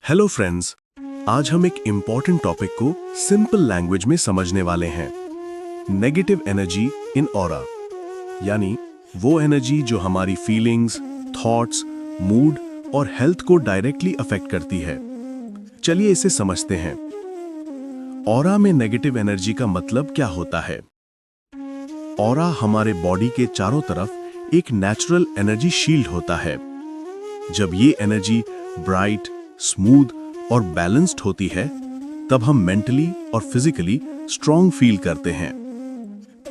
Hello friends, आज हम एक इम्पॉर्टेंट टॉपिक को सिंपल लैंग्वेज में समझने वाले हैं। नेगेटिव एनर्जी इन ऑरा, यानी वो एनर्जी जो हमारी फीलिंग्स, थॉट्स, मूड और हेल्थ को डायरेक्टली अफेक्ट करती है। चलिए इसे समझते हैं। ऑरा में नेगेटिव एनर्जी का मतलब क्या होता है? ऑरा हमारे बॉडी के चारों तरफ एक नेचुरल एनर्जी शील्ड होता है। जब ये एनर्जी ब्राइट, स्मूथ और बैलेंस्ड होती है, तब हम मेंटली और फिजिकली स्ट्रॉन्ग फील करते हैं।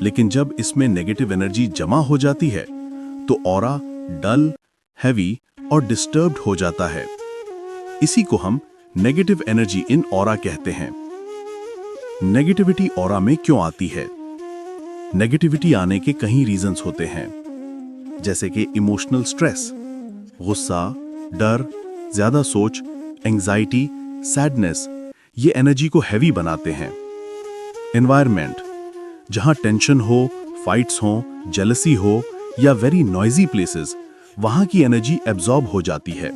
लेकिन जब इसमें नेगेटिव एनर्जी जमा हो जाती है, तो ऑरा डल, हैवी और डिस्टर्ब्ड हो जाता है। इसी को हम नेगेटिव एनर्जी इन ऑरा कहते हैं। नेगेटिविटी ऑरा में क्यों आती है? नेगेटिविटी आने के कई रीजंस होते हैं, जैसे कि इमोशनल स्ट्रेस, गुस्सा, डर, ज्यादा सोच, एंजाइटी, सैडनेस, ये एनर्जी को हैवी बनाते हैं। एनवायरनमेंट, जहां टेंशन हो, फाइट्स हो, जेलसी हो या वेरी नॉइजी प्लेसेस, वहां की एनर्जी एब्जॉर्ब हो जाती है।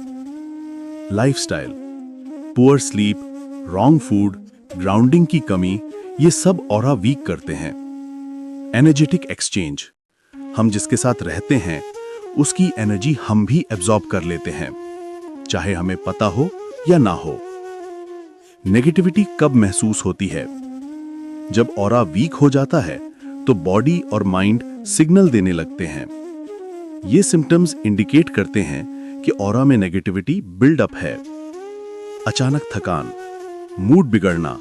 Lifestyle, poor sleep, wrong food, grounding की कमी, ये सब ऑरा वीक करते हैं। एनर्जेटिक एक्सचेंज, हम जिसके साथ रहते हैं उसकी एनर्जी हम भी एब्जॉर्ब कर लेते हैं, चाहे हमें पता हो या ना हो। नेगेटिविटी कब महसूस होती है? जब ऑरा वीक हो जाता है तो बॉडी और माइंड सिग्नल देने लगते हैं। ये सिम्टम्स इंडिकेट करते हैं कि ऑरा में नेगेटिविटी बिल्डअप है। अचानक थकान, मूड बिगड़ना,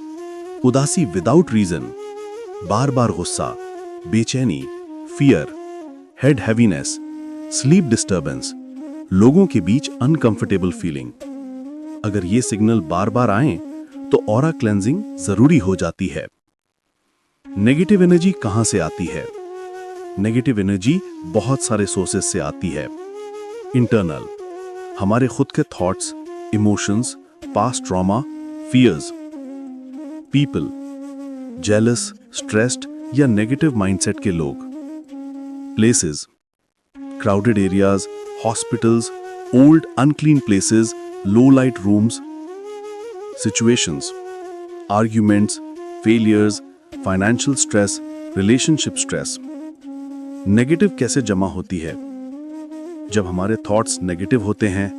उदासी विदाउट रीजन, बार बार गुस्सा, बेचैनी, fear, head heaviness, sleep disturbance, लोगों के बीच अनकंफर्टेबल फीलिंग। अगर ये सिग्नल बार बार आए तो ऑरा क्लेंजिंग जरूरी हो जाती है। नेगेटिव एनर्जी कहां से आती है? नेगेटिव एनर्जी बहुत सारे सोर्सेस से आती है। इंटरनल, हमारे खुद के thoughts, emotions, past trauma, fears. People, jealous, stressed या नेगेटिव माइंडसेट के लोग। Places, crowded areas, hospitals, old unclean places, low light rooms. Situations, arguments, failures, financial stress, relationship stress. Negative कैसे जमा होती है? जब हमारे थॉट्स नेगेटिव होते हैं,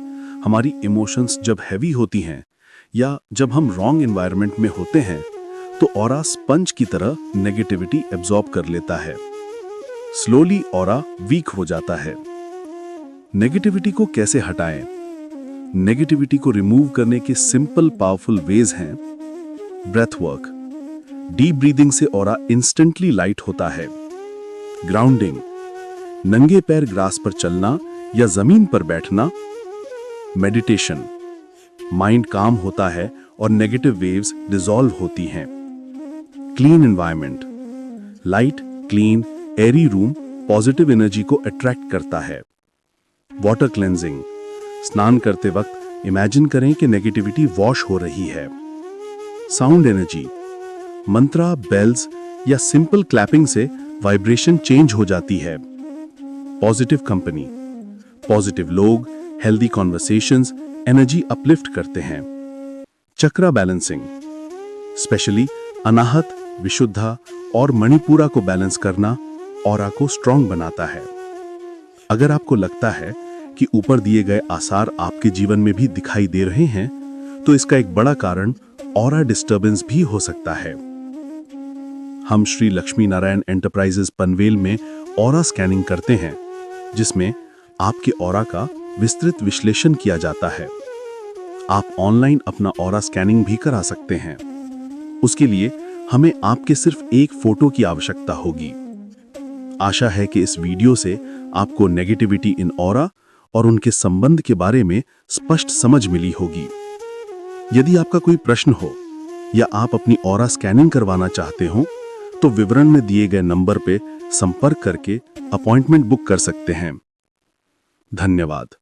हमारी इमोशंस जब हैवी होती हैं, या जब हम रॉन्ग एनवायरनमेंट में होते हैं, तो ऑरा स्पंज की तरह नेगेटिविटी एब्जॉर्ब कर लेता है। स्लोली ऑरा वीक हो जाता है। नेगेटिविटी को कैसे हटाएं? नेगेटिविटी को रिमूव करने के सिंपल पावरफुल वेज हैं। ब्रेथ वर्क, डीप ब्रीदिंग से ऑरा इंस्टेंटली लाइट होता है। ग्राउंडिंग, नंगे पैर ग्रास पर चलना या जमीन पर बैठना। मेडिटेशन, माइंड काम होता है और नेगेटिव वेव्स डिसॉल्व होती हैं। क्लीन एनवायरनमेंट, लाइट, क्लीन, एरी रूम पॉजिटिव एनर्जी को अट्रैक्ट करता है। वाटर क्लेंजिंग, स्नान करते वक्त इमेजिन करें कि नेगेटिविटी वॉश हो रही है। साउंड एनर्जी, मंत्रा, बेल्स या सिंपल क्लैपिंग से वाइब्रेशन चेंज हो जाती है। पॉजिटिव कंपनी, पॉजिटिव लोग, हेल्दी कॉन्वर्सेशंस एनर्जी अपलिफ्ट करते हैं। चक्रा बैलेंसिंग, स्पेशली अनाहत, विशुद्धा और मणिपुरा को बैलेंस करना ऑरा को स्ट्रॉन्ग बनाता है। अगर आपको लगता है कि ऊपर दिए गए आसार आपके जीवन में भी दिखाई दे रहे हैं, तो इसका एक बड़ा कारण ऑरा डिस्टर्बेंस भी हो सकता है। हम श्री लक्ष्मी नारायण एंटरप्राइजेस पनवेल में ऑरा स्कैनिंग करते हैं, जिसमें आपके ऑरा का विस्तृत विश्लेषण किया जाता है। आप ऑनलाइन अपना ऑरा स्कैनिंग भी करा सकते हैं। उसके लिए हमें आपके सिर्फ एक फोटो की आवश्यकता होगी। आशा है कि इस वीडियो से आपको नेगेटिविटी इन ऑरा और उनके संबंध के बारे में स्पष्ट समझ मिली होगी। यदि आपका कोई प्रश्न हो या आप अपनी ऑरा स्कैनिंग करवाना चाहते हो, तो विवरण में दिए गए नंबर पे संपर्क करके अपॉइंटमेंट बुक कर सकते हैं। धन्यवाद।